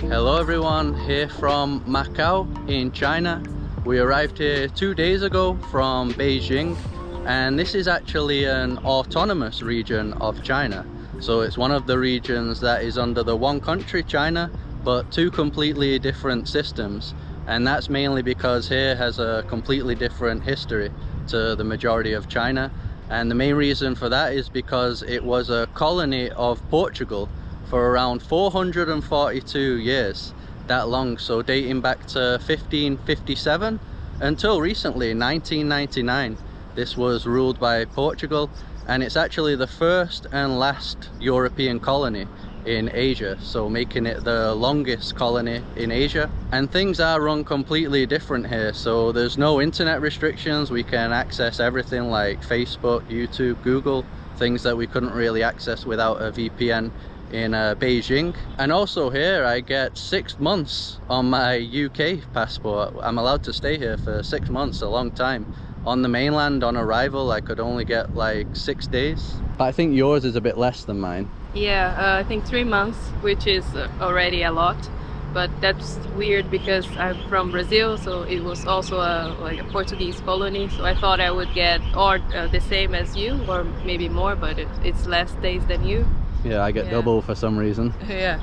Hello everyone, here from Macau in China. We arrived here 2 days ago from Beijing, and this is actually an autonomous region of China. So it's one of the regions that is under the one country, China, but two completely different systems. And that's mainly because here has a completely different history to the majority of China. And the main reason for that is because it was a colony of Portugal for around 442 years, that long. So dating back to 1557 until recently, 1999, this was ruled by Portugal, and it's actually the first and last European colony in Asia, so making it the longest colony in Asia. And things are run completely different here, so there's no internet restrictions. We can access everything like Facebook, YouTube, Google, things that we couldn't really access without a VPN in Beijing. And also here I get 6 months on my UK passport. I'm allowed to stay here for 6 months, a long time. On the mainland, on arrival, I could only get like 6 days. But I think yours is a bit less than mine. Yeah, I think 3 months, which is already a lot. But that's weird because I'm from Brazil, so it was also like a Portuguese colony. So I thought I would get the same as you, or maybe more, but it's less days than you. Yeah, I get double for some reason. Yeah,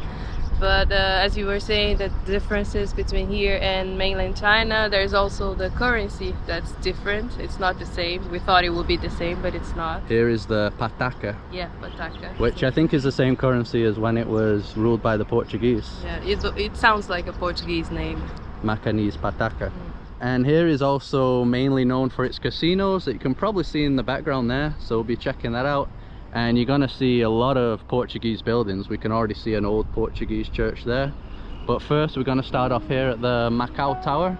but as you were saying, the differences between here and mainland China, there's also the currency that's different. It's not the same. We thought it would be the same, but it's not. Here is the pataka. Yeah, pataka. Which I think is the same currency as when it was ruled by the Portuguese. Yeah, it sounds like a Portuguese name. Macanese pataka. And here is also mainly known for its casinos that you can probably see in the background there, so we'll be checking that out. And you're gonna see a lot of Portuguese buildings. We can already see an old Portuguese church there. But first we're gonna start off here at the Macau Tower,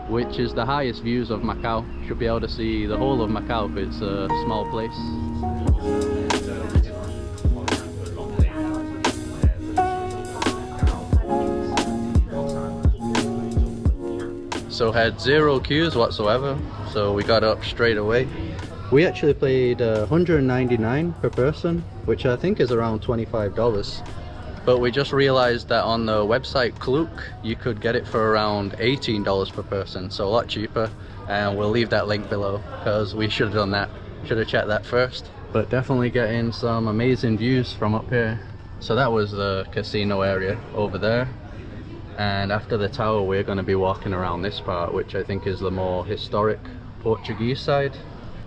which is the highest views of Macau. Should be able to see the whole of Macau, but it's a small place. So had zero queues whatsoever, so we got up straight away. We actually paid $199 per person, which I think is around $25. But we just realized that on the website Klook, you could get it for around $18 per person, so a lot cheaper. And we'll leave that link below, because we should have done that. Should have checked that first. But definitely getting some amazing views from up here. So that was the casino area over there. And after the tower, we're going to be walking around this part, which I think is the more historic Portuguese side.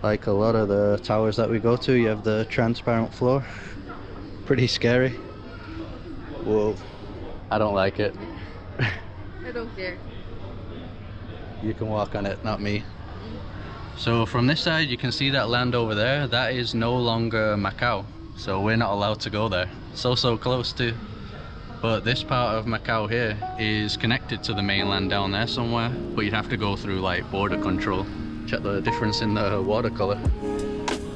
Like a lot of the towers that we go to, you have the transparent floor. Pretty scary. Whoa. I don't like it. I don't care. You can walk on it, not me. So from this side, you can see that land over there. That is no longer Macau. So we're not allowed to go there. So close to. But this part of Macau here is connected to the mainland down there somewhere. But you'd have to go through like border control. Check the difference in the watercolor,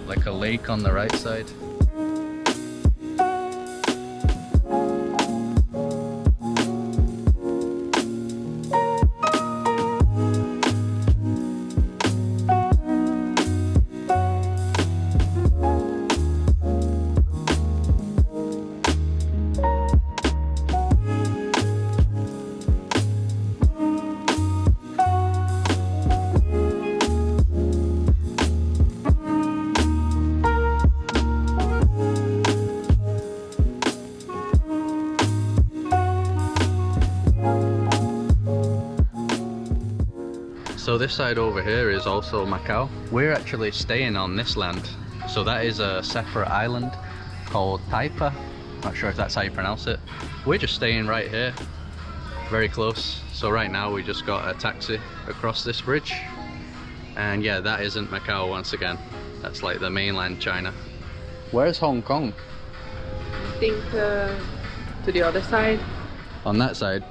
like a lake on the right side. So this side over here is also Macau. We're actually staying on this land. So that is a separate island called Taipa. Not sure if that's how you pronounce it. We're just staying right here, very close. So right now we just got a taxi across this bridge. And yeah, that isn't Macau once again. That's like the mainland China. Where's Hong Kong? I think to the other side. On that side?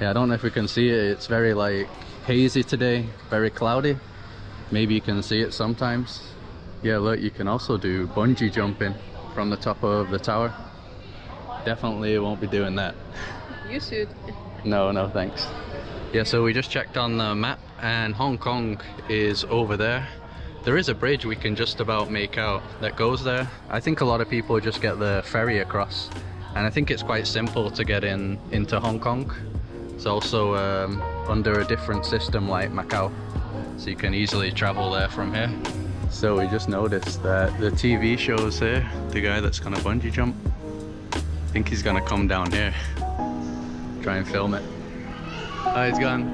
Yeah, I don't know if we can see it. It's very like hazy today, very cloudy. Maybe you can see it sometimes. Yeah, look, you can also do bungee jumping from the top of the tower. Definitely won't be doing that. You should. No, thanks. Yeah, so we just checked on the map and Hong Kong is over there. There is a bridge we can just about make out that goes there. I think a lot of people just get the ferry across And I think it's quite simple to get into Hong Kong. It's also under a different system like Macau, so you can easily travel there from here. So we just noticed that the TV shows here, the guy that's gonna bungee jump, I think he's gonna come down here, try and film it. Oh, he's gone.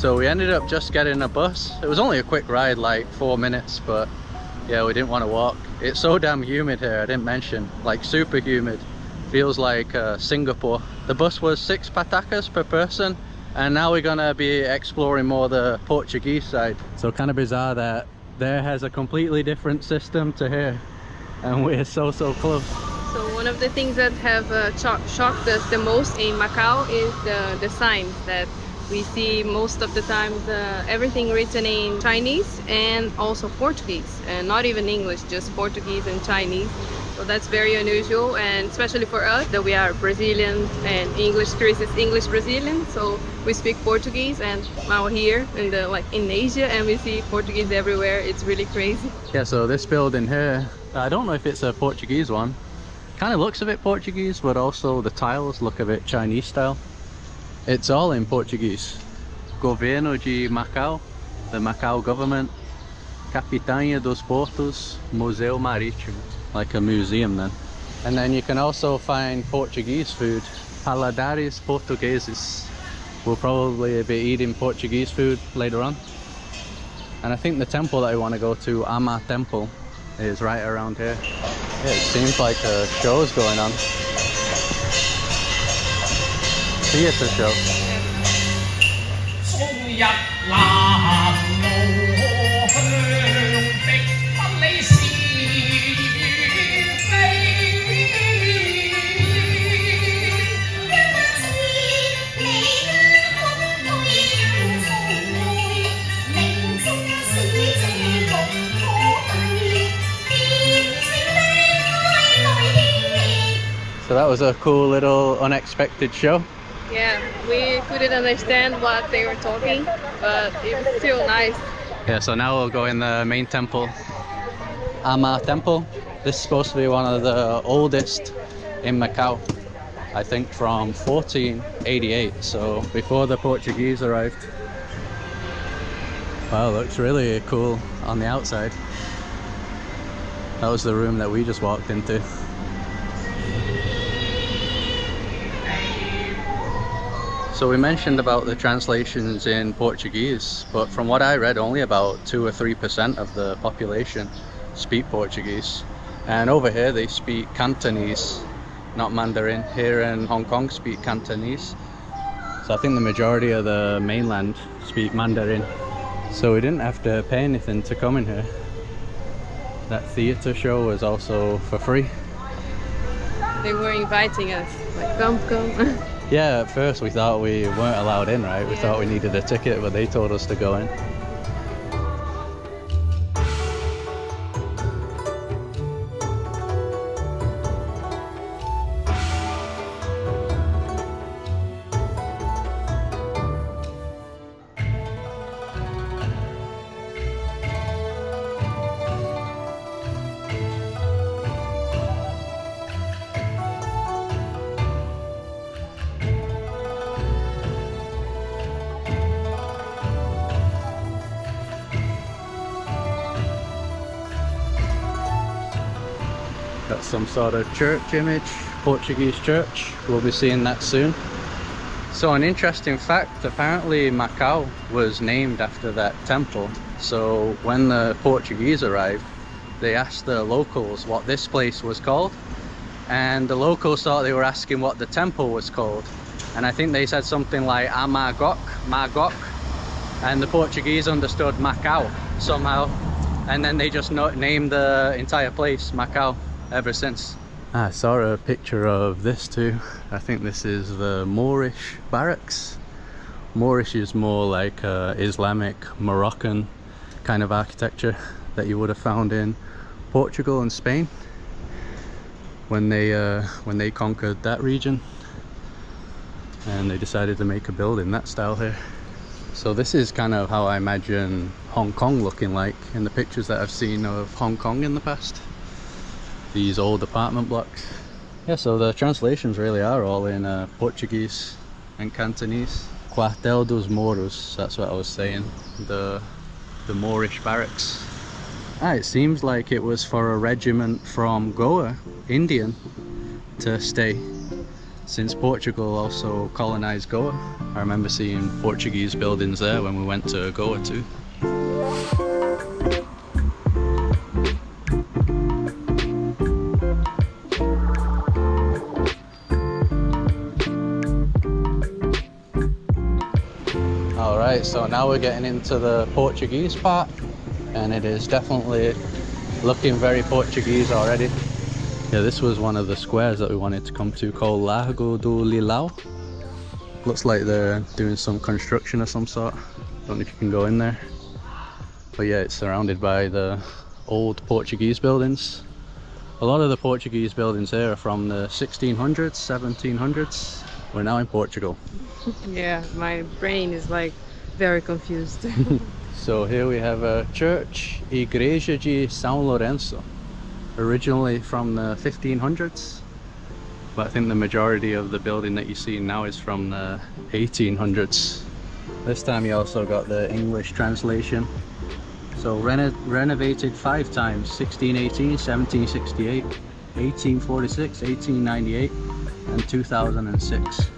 So we ended up just getting a bus. It was only a quick ride, like 4 minutes, but yeah, we didn't want to walk. It's so damn humid here, I didn't mention, like super humid. Feels like Singapore. The bus was 6 patacas per person, and now we're gonna be exploring more the Portuguese side. So kind of bizarre that there has a completely different system to here, and we're so close. So one of the things that have shocked us the most in Macau is the signs that we see most of the time, everything written in Chinese and also Portuguese, and not even English, just Portuguese and Chinese. So that's very unusual, and especially for us that we are Brazilians and English. Chris is English Brazilian, so we speak Portuguese, and now here in Asia, and we see Portuguese everywhere. It's really crazy. Yeah, so this building here, I don't know if it's a Portuguese one. Kind of looks a bit Portuguese, but also the tiles look a bit Chinese style. It's all in Portuguese. Governo de Macau, the Macau government. Capitania dos Portos, Museu Marítimo, like a museum then. And then you can also find Portuguese food. Paladares Portugueses. We'll probably be eating Portuguese food later on. And I think the temple that I want to go to, Ama Temple, is right around here. Yeah, it seems like a show's going on. Theatre show. So that was a cool little unexpected show. Yeah, we couldn't understand what they were talking, but it was still nice. Yeah, so now we'll go in the main temple, Ama Temple. This is supposed to be one of the oldest in Macau, I think from 1488, so before the Portuguese arrived. Wow, looks really cool on the outside. That was the room that we just walked into. So we mentioned about the translations in Portuguese, but from what I read, only about 2 or 3% of the population speak Portuguese. And over here they speak Cantonese, not Mandarin. Here in Hong Kong speak Cantonese. So I think the majority of the mainland speak Mandarin. So we didn't have to pay anything to come in here. That theatre show was also for free. They were inviting us, like come. Yeah, at first we thought we weren't allowed in, right? We thought we needed a ticket, but they told us to go in. Got some sort of church image, Portuguese church. We'll be seeing that soon. So an interesting fact, apparently Macau was named after that temple. So when the Portuguese arrived, they asked the locals what this place was called, and the locals thought they were asking what the temple was called, and I think they said something like Amagok, Magok, and the Portuguese understood Macau somehow, and then they just named the entire place Macau ever since. I saw a picture of this too. I think this is the Moorish barracks. Moorish is more like Islamic, Moroccan kind of architecture that you would have found in Portugal and Spain when they conquered that region, and they decided to make a building that style here. So this is kind of how I imagine Hong Kong looking like in the pictures that I've seen of Hong Kong in the past. These old apartment blocks. Yeah, so the translations really are all in Portuguese and Cantonese. Quartel dos Mouros, that's what I was saying. The Moorish barracks. It seems like it was for a regiment from Goa, Indian, to stay, since Portugal also colonized Goa. I remember seeing Portuguese buildings there when we went to Goa too. Alright, so now we're getting into the Portuguese part, and it is definitely looking very Portuguese already. Yeah, this was one of the squares that we wanted to come to, called Largo do Lilau. Looks like they're doing some construction of some sort. Don't know if you can go in there. But yeah, it's surrounded by the old Portuguese buildings. A lot of the Portuguese buildings here are from the 1600s, 1700s. We're now in Portugal. Yeah, my brain is like very confused. So here we have a church, Igreja de São Lourenço, originally from the 1500s, but I think the majority of the building that you see now is from the 1800s. This time you also got the English translation. So renovated 5 times, 1618, 1768, 1846, 1898 and 2006.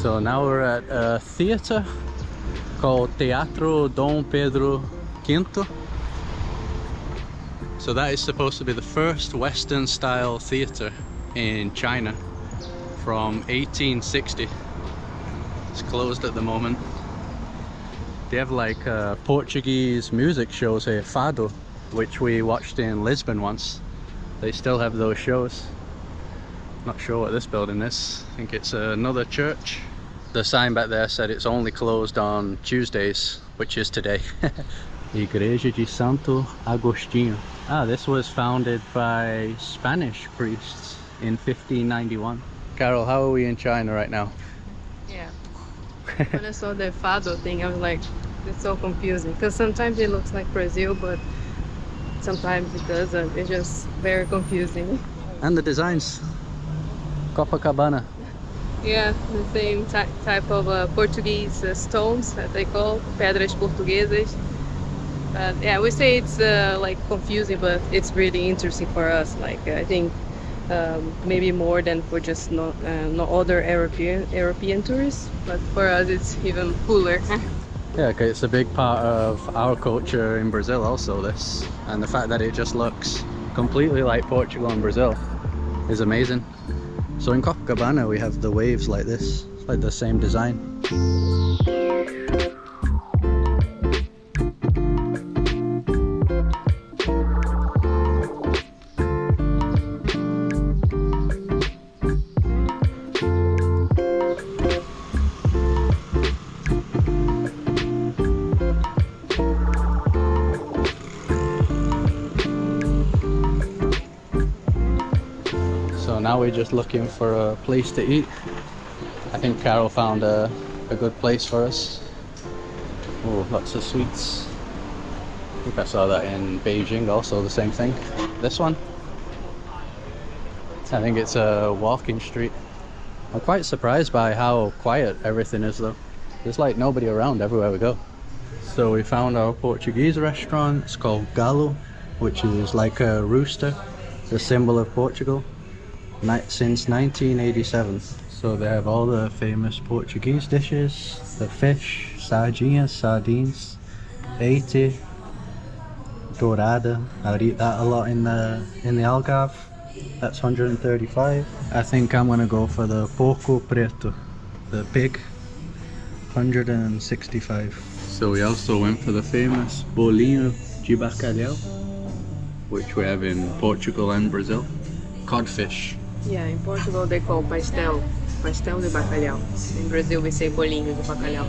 So now we're at a theatre called Teatro Dom Pedro V. So that is supposed to be the first Western style theatre in China from 1860. It's closed at the moment. They have like Portuguese music shows here, Fado, which we watched in Lisbon once. They still have those shows. Not sure what this building is. I think it's another church. The sign back there said it's only closed on Tuesdays, which is today. Igreja de Santo Agostinho. This was founded by Spanish priests in 1591. Carol, how are we in China right now? Yeah. When I saw the Fado thing, I was like, it's so confusing. Because sometimes it looks like Brazil, but sometimes it doesn't. It's just very confusing. And the designs. Copacabana. Yeah, the same type of Portuguese stones that they call pedras portuguesas. But yeah, we say it's like confusing, but it's really interesting for us. Like I think maybe more than for just no other European tourists. But for us, it's even cooler. Yeah, okay, it's a big part of our culture in Brazil also, this. And the fact that it just looks completely like Portugal and Brazil is amazing. So in Copacabana we have the waves like this, it's like the same design. So now we're just looking for a place to eat. I think Carol found a a good place for us. Oh, lots of sweets. I think I saw that in Beijing also, the same thing. This one, I think it's a walking street. I'm quite surprised by how quiet everything is though. There's like nobody around everywhere we go. So we found our Portuguese restaurant. It's called Galo, which is like a rooster, the symbol of Portugal, since 1987. So they have all the famous Portuguese dishes, the fish, sardines, ate, dorada. I would eat that a lot in the Algarve. That's 135. I think I'm gonna go for the porco preto, the pig, 165. So we also went for the famous bolinho de bacalhau, which we have in Portugal and Brazil. Codfish. Yeah, in Portugal they call pastel de bacalhau. In Brazil we say bolinho de bacalhau.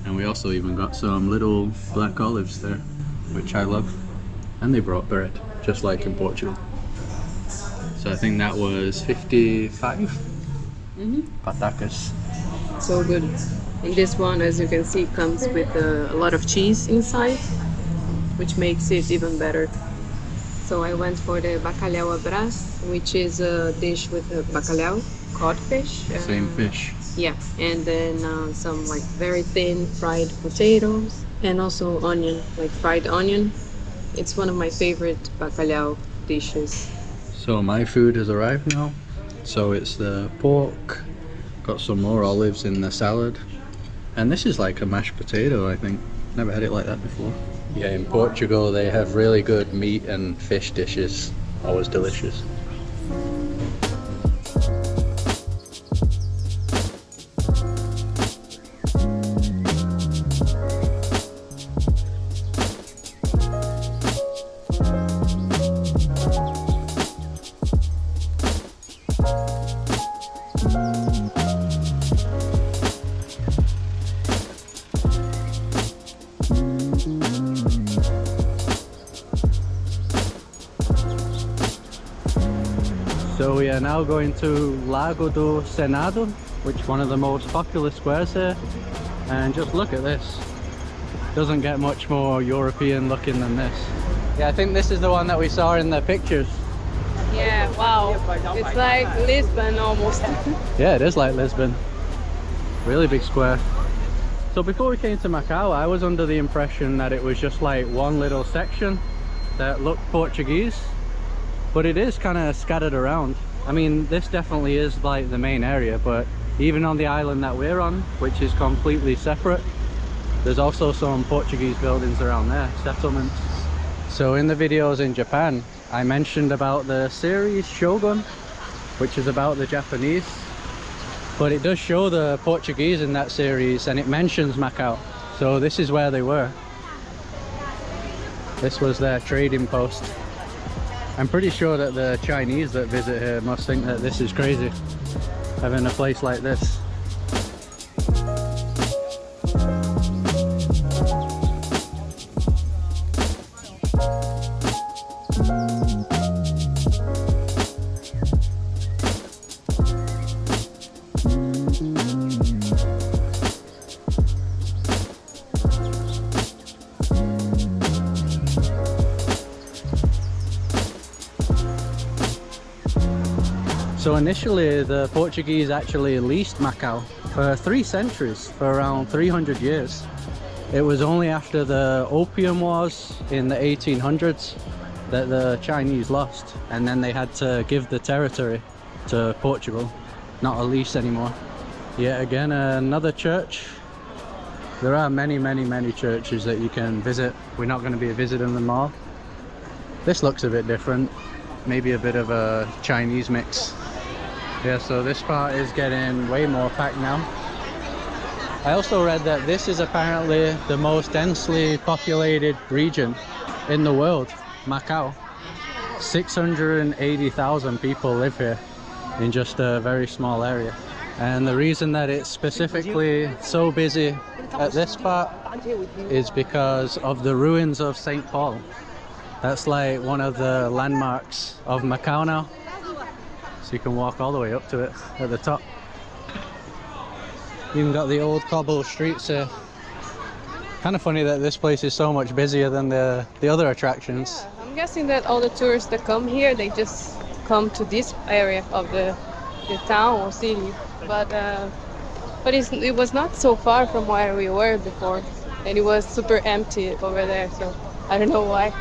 And we also even got some little black olives there, which I love. And they brought bread, just like in Portugal. So I think that was 55 patacas. So good. And this one, as you can see, comes with a lot of cheese inside, which makes it even better. So I went for the bacalhau à brás, which is a dish with a bacalhau, codfish. Same fish. Yeah, and then some like very thin fried potatoes, and also onion, like fried onion. It's one of my favorite bacalhau dishes. So my food has arrived now. So it's the pork, got some more olives in the salad. And this is like a mashed potato, I think. Never had it like that before. Yeah, in Portugal they have really good meat and fish dishes. Always delicious. So we are now going to Lago do Senado, which is one of the most popular squares here. And just look at this. Doesn't get much more European looking than this. Yeah, I think this is the one that we saw in the pictures. Yeah, wow. It's like Lisbon almost. Yeah, it is like Lisbon. Really big square. So before we came to Macau, I was under the impression that it was just like one little section that looked Portuguese. But it is kind of scattered around. I mean, this definitely is like the main area, but even on the island that we're on, which is completely separate, there's also some Portuguese buildings around there, settlements. So in the videos in Japan, I mentioned about the series Shogun, which is about the Japanese, but it does show the Portuguese in that series, and it mentions Macau. So this is where they were. This was their trading post. I'm pretty sure that the Chinese that visit here must think that this is crazy, having a place like this. So initially the Portuguese actually leased Macau for 3 centuries, for around 300 years. It was only after the Opium Wars in the 1800s that the Chinese lost, and then they had to give the territory to Portugal, not a lease anymore. Yet again, another church. There are many churches that you can visit. We're not going to be visiting them all. This looks a bit different, maybe a bit of a Chinese mix. Yeah, so this part is getting way more packed now. I also read that this is apparently the most densely populated region in the world, Macau. 680,000 people live here in just a very small area. And the reason that it's specifically so busy at this part is because of the ruins of St. Paul. That's like one of the landmarks of Macau now. So you can walk all the way up to it at the top. Even got the old cobble streets here. Kind of funny that this place is so much busier than the other attractions. Yeah, I'm guessing that all the tourists that come here, they just come to this area of the town or city. But it was not so far from where we were before, and it was super empty over there. So I don't know why.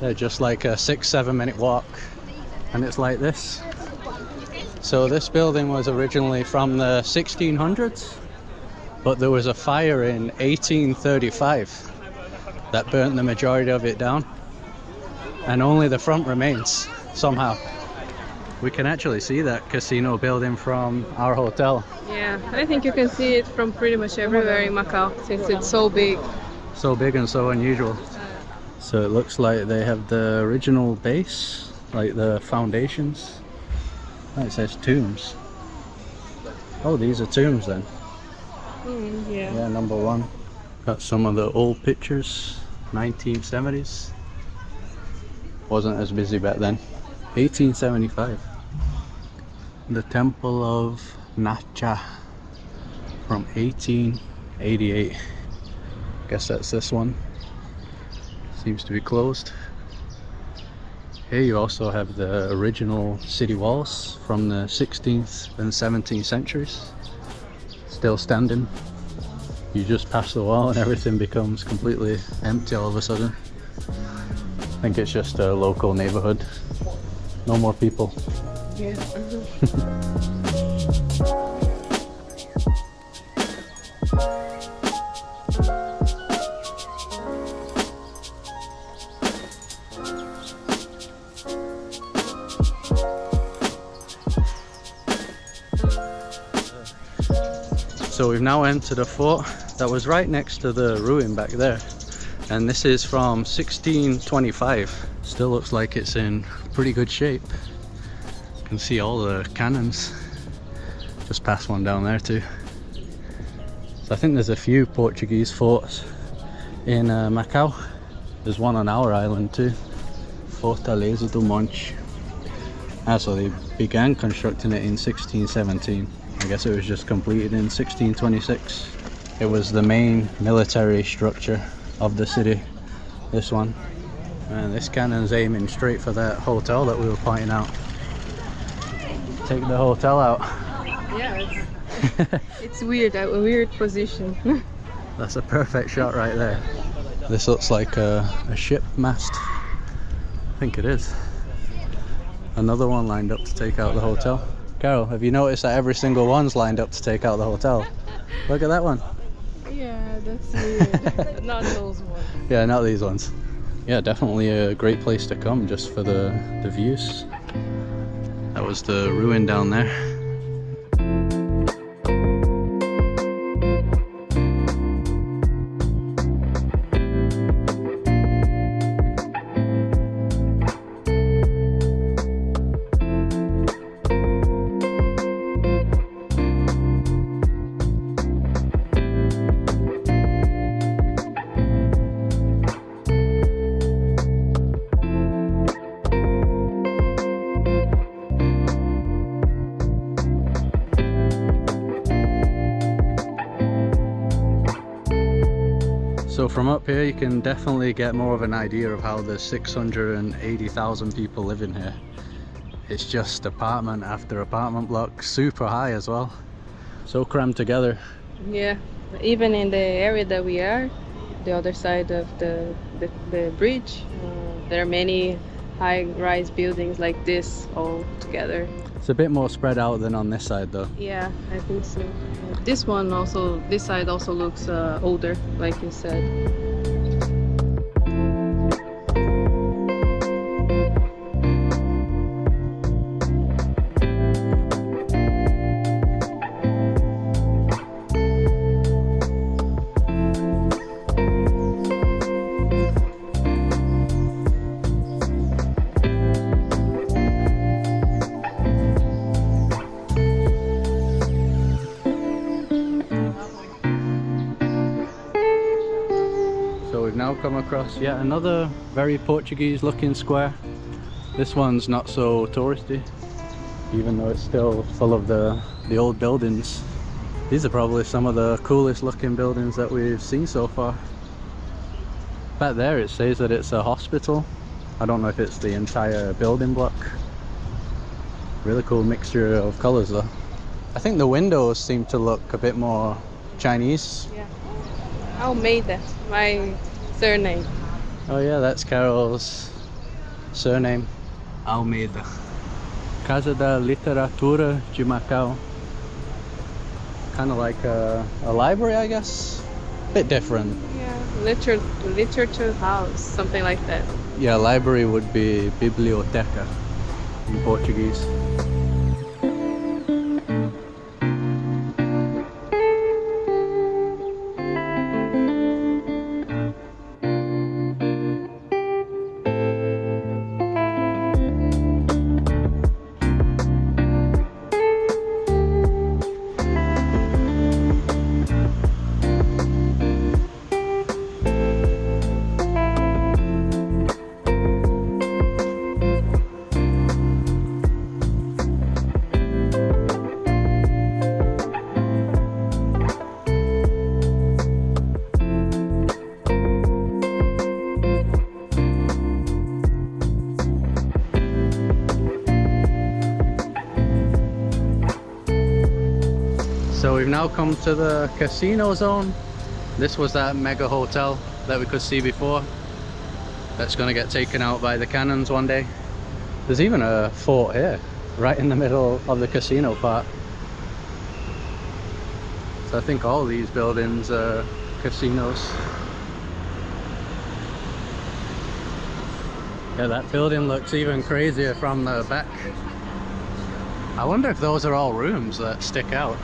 They're just like a 6-7 minute walk, and it's like this. So this building was originally from the 1600s, but there was a fire in 1835 that burnt the majority of it down, and only the front remains somehow. We can actually see that casino building from our hotel. Yeah, I think you can see it from pretty much everywhere in Macau, since it's so big. So big and so unusual. So it looks like they have the original base, like the foundations. Oh, it says tombs. Oh, these are tombs then. Yeah. Yeah, number one. Got some of the old pictures, 1970s. Wasn't as busy back then. 1875. The Temple of Nacha from 1888. Guess that's this one. Seems to be closed. Here you also have the original city walls from the 16th and 17th centuries. Still standing. You just pass the wall and everything becomes completely empty all of a sudden. I think it's just a local neighborhood. No more people. Yeah. So we've now entered a fort that was right next to the ruin back there, and this is from 1625. Still looks like it's in pretty good shape. You can see all the cannons. Just past one down there too. So I think there's a few Portuguese forts in Macau. There's one on our island too, Fortaleza do Monte. So they began constructing it in 1617. I guess it was just completed in 1626. It was the main military structure of the city, this one. And this cannon's aiming straight for that hotel that we were pointing out. Take the hotel out. Yeah, it's weird, a weird position. That's a perfect shot right there. This looks like a ship mast. I think it is. Another one lined up to take out the hotel. Carol, have you noticed that every single one's lined up to take out the hotel? Look at that one. Yeah, that's weird. Not those ones. Yeah, not these ones. Yeah, definitely a great place to come just for the views. That was the ruin down there. So from up here you can definitely get more of an idea of how the 680,000 people live in here. It's just apartment after apartment block, super high as well. So crammed together. Yeah, even in the area that we are, the other side of the bridge, there are many high-rise buildings like this all together. It's a bit more spread out than on this side though. Yeah, I think so. This one also, this side also looks older, like you said. Now come across yet another very Portuguese looking square. This one's not so touristy, even though it's still full of the old buildings. These are probably some of the coolest looking buildings that we've seen so far. Back there it says that it's a hospital. I don't know if it's the entire building block. Really cool mixture of colours though. I think the windows seem to look a bit more Chinese. Yeah. Almeida, my surname. Oh yeah, that's Carol's surname. Almeida. Casa da Literatura de Macau. Kind of like a library, I guess. Bit different. Yeah, literature house, something like that. Yeah, library would be biblioteca in Portuguese. So we've now come to the casino zone. This was that mega hotel that we could see before. That's going to get taken out by the cannons one day. There's even a fort here, right in the middle of the casino part. So I think all these buildings are casinos. Yeah, that building looks even crazier from the back. I wonder if those are all rooms that stick out.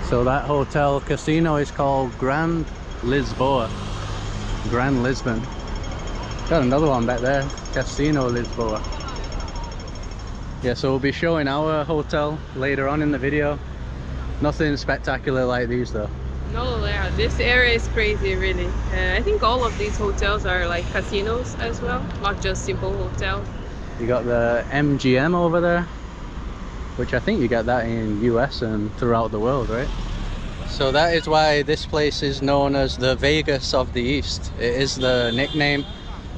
So that hotel casino is called Grand Lisboa. Grand Lisbon. Got another one back there, Casino Lisboa. Yeah, so we'll be showing our hotel later on in the video. Nothing spectacular like these though. No, yeah, this area is crazy really. I think all of these hotels are like casinos as well, not just simple hotels. You got the MGM over there, which I think you get that in US and throughout the world, right? So that is why this place is known as the Vegas of the East. It is the nickname.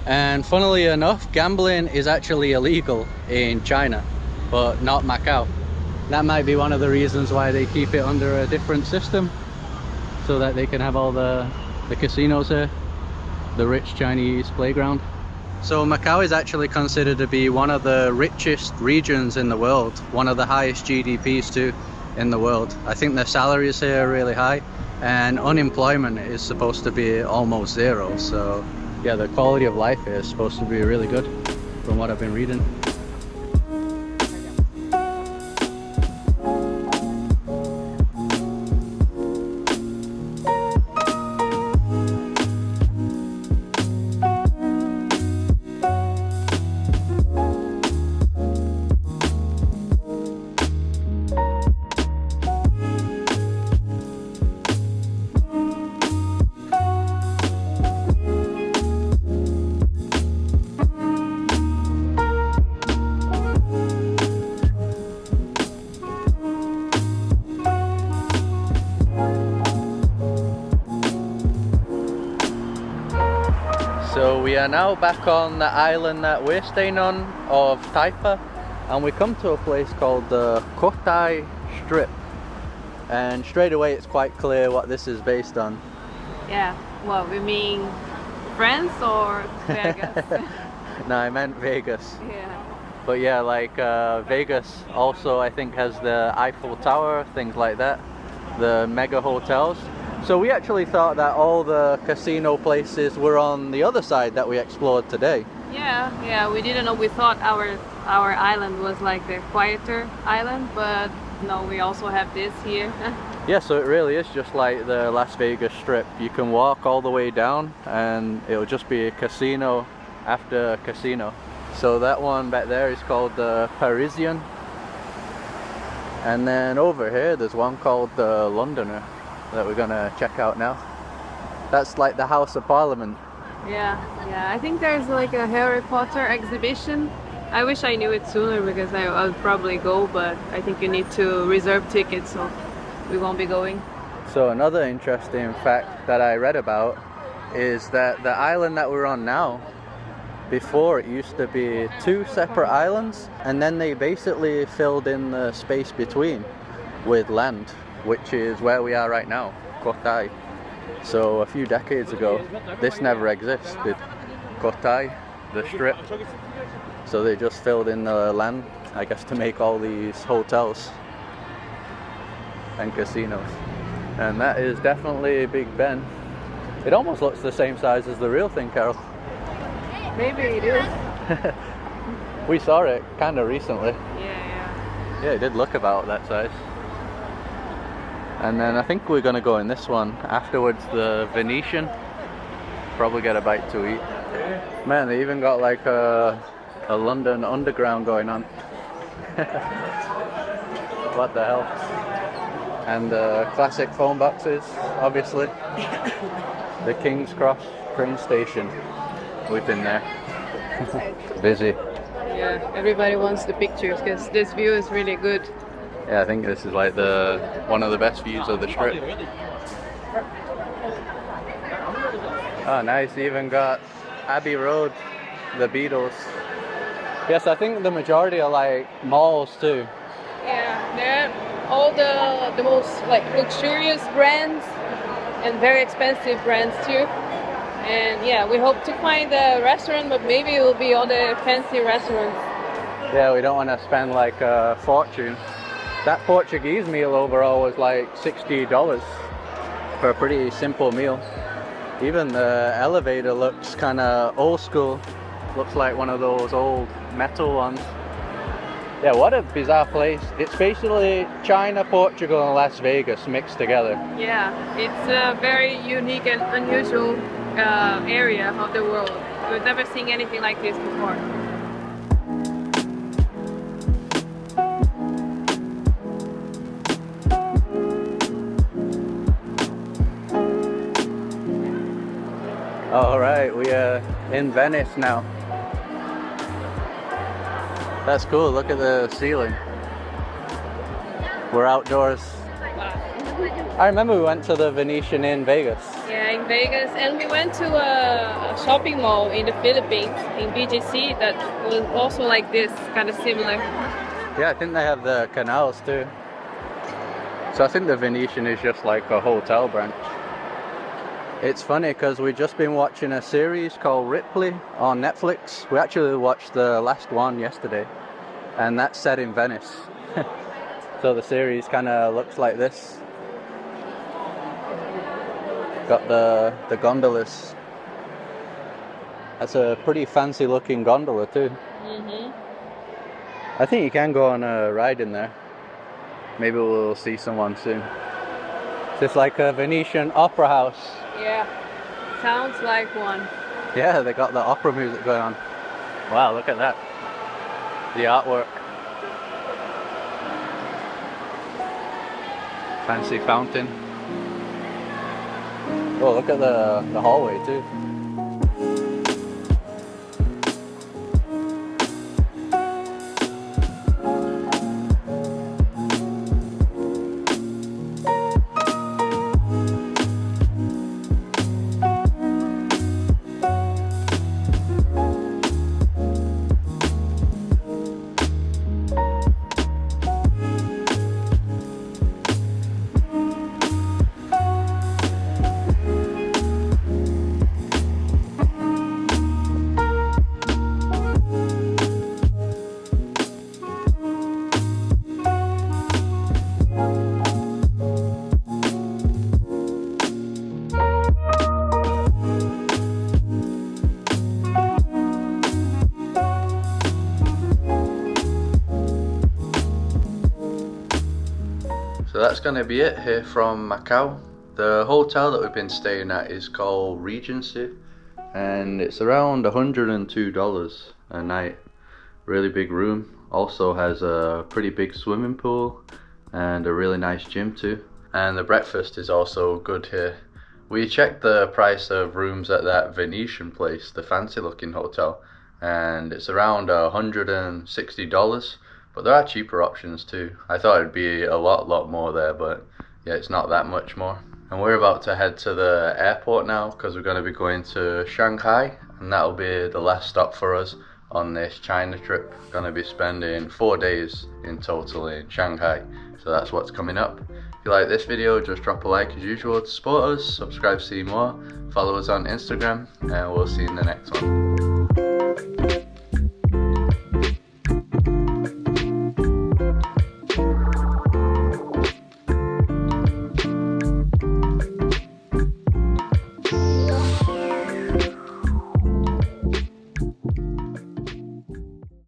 And funnily enough, gambling is actually illegal in China, but not Macau. That might be one of the reasons why they keep it under a different system, so that they can have all the casinos here, the rich Chinese playground. So Macau is actually considered to be one of the richest regions in the world, one of the highest GDPs too in the world. I think their salaries here are really high, and unemployment is supposed to be almost zero. So yeah, the quality of life here is supposed to be really good from what I've been reading. So we are now back on the island that we're staying on of Taipa, and we come to a place called the Cotai Strip, and straight away it's quite clear what this is based on. Yeah, well, we mean France or Vegas? No, I meant Vegas. Yeah. But yeah, like Vegas also I think has the Eiffel Tower, things like that, the mega hotels. So we actually thought that all the casino places were on the other side that we explored today. Yeah, we didn't know. We thought our island was like the quieter island, but no, we also have this here. Yeah, so it really is just like the Las Vegas Strip. You can walk all the way down and it'll just be a casino after casino. So that one back there is called the Parisian. And then over here there's one called the Londoner that we're gonna check out now. That's like the House of Parliament. Yeah, I think there's like a Harry Potter exhibition. I wish I knew it sooner because I would probably go, but I think you need to reserve tickets, so we won't be going. So another interesting fact that I read about is that the island that we're on now, before it used to be two separate islands, and then they basically filled in the space between with land, which is where we are right now, Cotai. So a few decades ago, this never existed. Cotai, the strip. So they just filled in the land, I guess, to make all these hotels and casinos. And that is definitely Big Ben. It almost looks the same size as the real thing, Carol. Maybe it is. We saw it kind of recently. Yeah. Yeah, it did look about that size. And then I think we're gonna go in this one afterwards, the Venetian. Probably get a bite to eat. Man, they even got like a London Underground going on. What the hell? And classic phone boxes, obviously. The King's Cross train station. We've been there. Busy. Yeah, everybody wants the pictures because this view is really good. Yeah, I think this is like one of the best views of the strip. Oh, nice. You even got Abbey Road, the Beatles. Yes, I think the majority are like malls too. Yeah, they're all the most like luxurious brands and very expensive brands too. And yeah, we hope to find a restaurant, but maybe it will be all the fancy restaurants. Yeah, we don't want to spend like a fortune. That Portuguese meal overall was like $60 for a pretty simple meal. Even the elevator looks kind of old school. Looks like one of those old metal ones. Yeah, what a bizarre place. It's basically China, Portugal and Las Vegas mixed together. Yeah, it's a very unique and unusual area of the world. We've never seen anything like this before. Alright, we are in Venice now. That's cool, look at the ceiling. We're outdoors. I remember we went to the Venetian in Vegas. Yeah, in Vegas, and we went to a shopping mall in the Philippines, in BGC, that was also like this, kind of similar. Yeah, I think they have the canals too. So I think the Venetian is just like a hotel branch. It's funny because we've just been watching a series called Ripley on Netflix. We actually watched the last one yesterday, and that's set in Venice. So the series kind of looks like this. Got the gondolas. That's a pretty fancy looking gondola too. I think you can go on a ride in there. Maybe we'll see someone soon. It's like a Venetian opera house. Yeah, sounds like one. Yeah, they got the opera music going on. Wow, look at that. The artwork. Fancy fountain. Oh, look at the hallway too. So that's going to be it here from Macau. The hotel that we've been staying at is called Regency, and it's around $102 a night. Really big room. Also has a pretty big swimming pool and a really nice gym too. And the breakfast is also good here. We checked the price of rooms at that Venetian place, the fancy looking hotel, and it's around $160. But there are cheaper options too. I thought it'd be a lot more there, but yeah, it's not that much more. And we're about to head to the airport now because we're going to be going to Shanghai, and that'll be the last stop for us on this China trip. Going to be spending 4 days in total in Shanghai, so that's what's coming up. If you like this video, just drop a like as usual to support us, subscribe to see more, follow us on Instagram, and we'll see you in the next one.